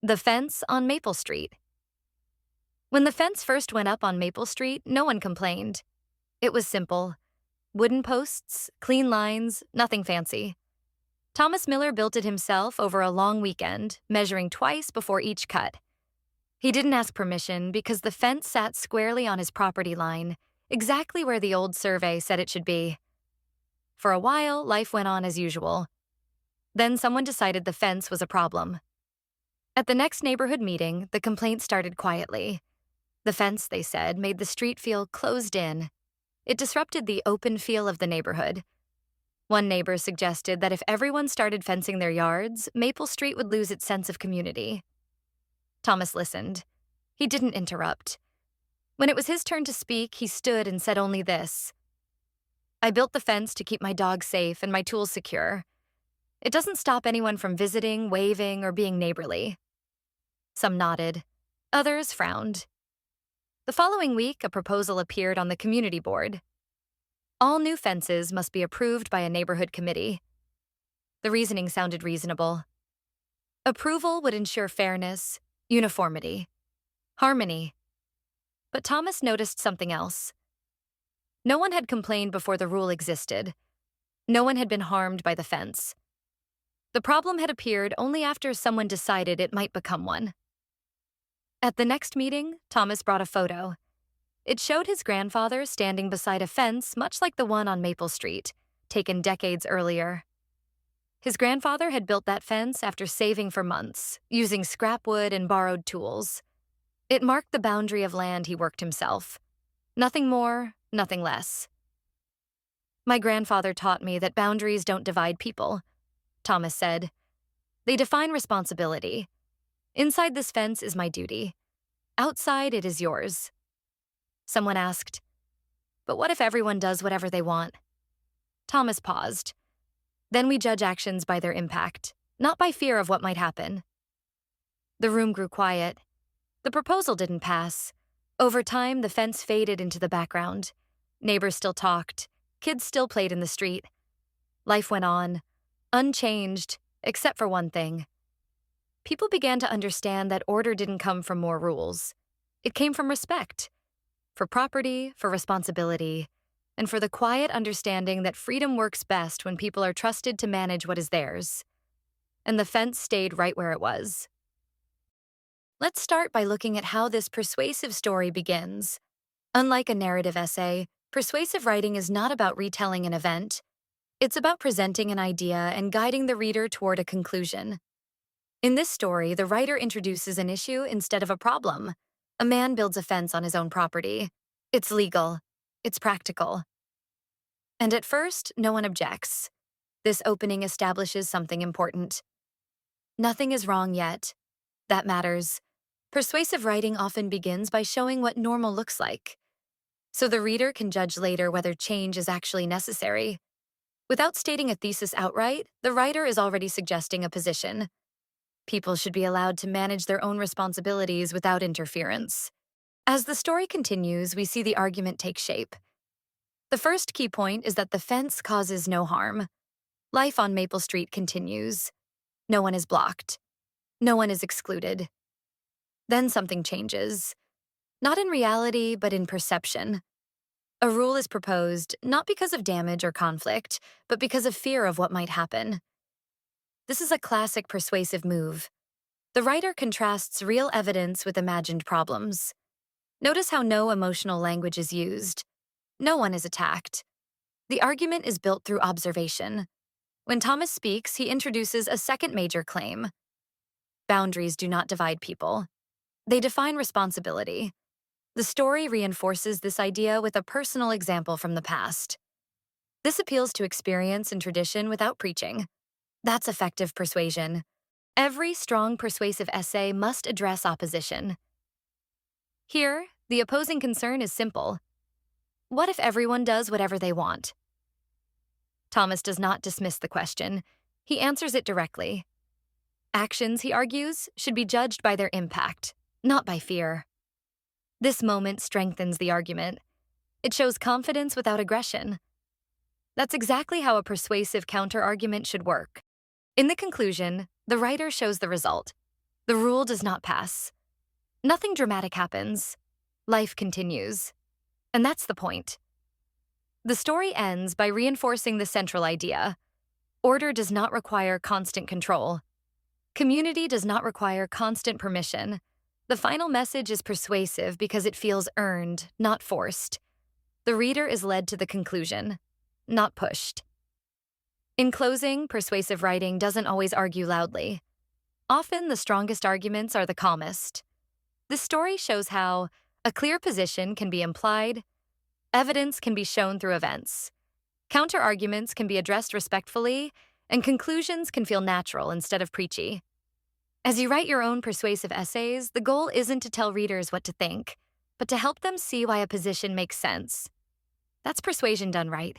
The fence on Maple Street. When the fence first went up on Maple Street, no one complained. It was simple. Wooden posts, clean lines, nothing fancy. Thomas Miller built it himself over a long weekend, measuring twice before each cut. He didn't ask permission because the fence sat squarely on his property line, exactly where the old survey said it should be. For a while, life went on as usual. Then someone decided the fence was a problem. At the next neighborhood meeting, the complaint started quietly. The fence, they said, made the street feel closed in. It disrupted the open feel of the neighborhood. One neighbor suggested that if everyone started fencing their yards, Maple Street would lose its sense of community. Thomas listened. He didn't interrupt. When it was his turn to speak, he stood and said only this: "I built the fence to keep my dog safe and my tools secure. It doesn't stop anyone from visiting, waving, or being neighborly." Some nodded. Others frowned. The following week, a proposal appeared on the community board. All new fences must be approved by a neighborhood committee. The reasoning sounded reasonable. Approval would ensure fairness, uniformity, harmony. But Thomas noticed something else. No one had complained before the rule existed. No one had been harmed by the fence. The problem had appeared only after someone decided it might become one. At the next meeting, Thomas brought a photo. It showed his grandfather standing beside a fence much like the one on Maple Street, taken decades earlier. His grandfather had built that fence after saving for months, using scrap wood and borrowed tools. It marked the boundary of land he worked himself. Nothing more, nothing less. "My grandfather taught me that boundaries don't divide people," Thomas said. "They define responsibility. Inside this fence is my duty. Outside, it is yours." Someone asked, "But what if everyone does whatever they want?" Thomas paused. "Then we judge actions by their impact, not by fear of what might happen." The room grew quiet. The proposal didn't pass. Over time, the fence faded into the background. Neighbors still talked. Kids still played in the street. Life went on, unchanged, except for one thing. People began to understand that order didn't come from more rules. It came from respect. For property, for responsibility, and for the quiet understanding that freedom works best when people are trusted to manage what is theirs. And the fence stayed right where it was. Let's start by looking at how this persuasive story begins. Unlike a narrative essay, persuasive writing is not about retelling an event. It's about presenting an idea and guiding the reader toward a conclusion. In this story, the writer introduces an issue instead of a problem. A man builds a fence on his own property. It's legal. It's practical. And at first, no one objects. This opening establishes something important. Nothing is wrong yet. That matters. Persuasive writing often begins by showing what normal looks like, so the reader can judge later whether change is actually necessary. Without stating a thesis outright, the writer is already suggesting a position. People should be allowed to manage their own responsibilities without interference. As the story continues, we see the argument take shape. The first key point is that the fence causes no harm. Life on Maple Street continues. No one is blocked. No one is excluded. Then something changes. Not in reality, but in perception. A rule is proposed not because of damage or conflict, but because of fear of what might happen. This is a classic persuasive move. The writer contrasts real evidence with imagined problems. Notice how no emotional language is used. No one is attacked. The argument is built through observation. When Thomas speaks, he introduces a second major claim. Boundaries do not divide people. They define responsibility. The story reinforces this idea with a personal example from the past. This appeals to experience and tradition without preaching. That's effective persuasion. Every strong persuasive essay must address opposition. Here, the opposing concern is simple. What if everyone does whatever they want? Thomas does not dismiss the question. He answers it directly. Actions, he argues, should be judged by their impact, not by fear. This moment strengthens the argument. It shows confidence without aggression. That's exactly how a persuasive counterargument should work. In the conclusion, the writer shows the result. The rule does not pass. Nothing dramatic happens. Life continues. And that's the point. The story ends by reinforcing the central idea. Order does not require constant control. Community does not require constant permission. The final message is persuasive because it feels earned, not forced. The reader is led to the conclusion, not pushed. In closing, persuasive writing doesn't always argue loudly. Often, the strongest arguments are the calmest. This story shows how a clear position can be implied, evidence can be shown through events, counterarguments can be addressed respectfully, and conclusions can feel natural instead of preachy. As you write your own persuasive essays, the goal isn't to tell readers what to think, but to help them see why a position makes sense. That's persuasion done right.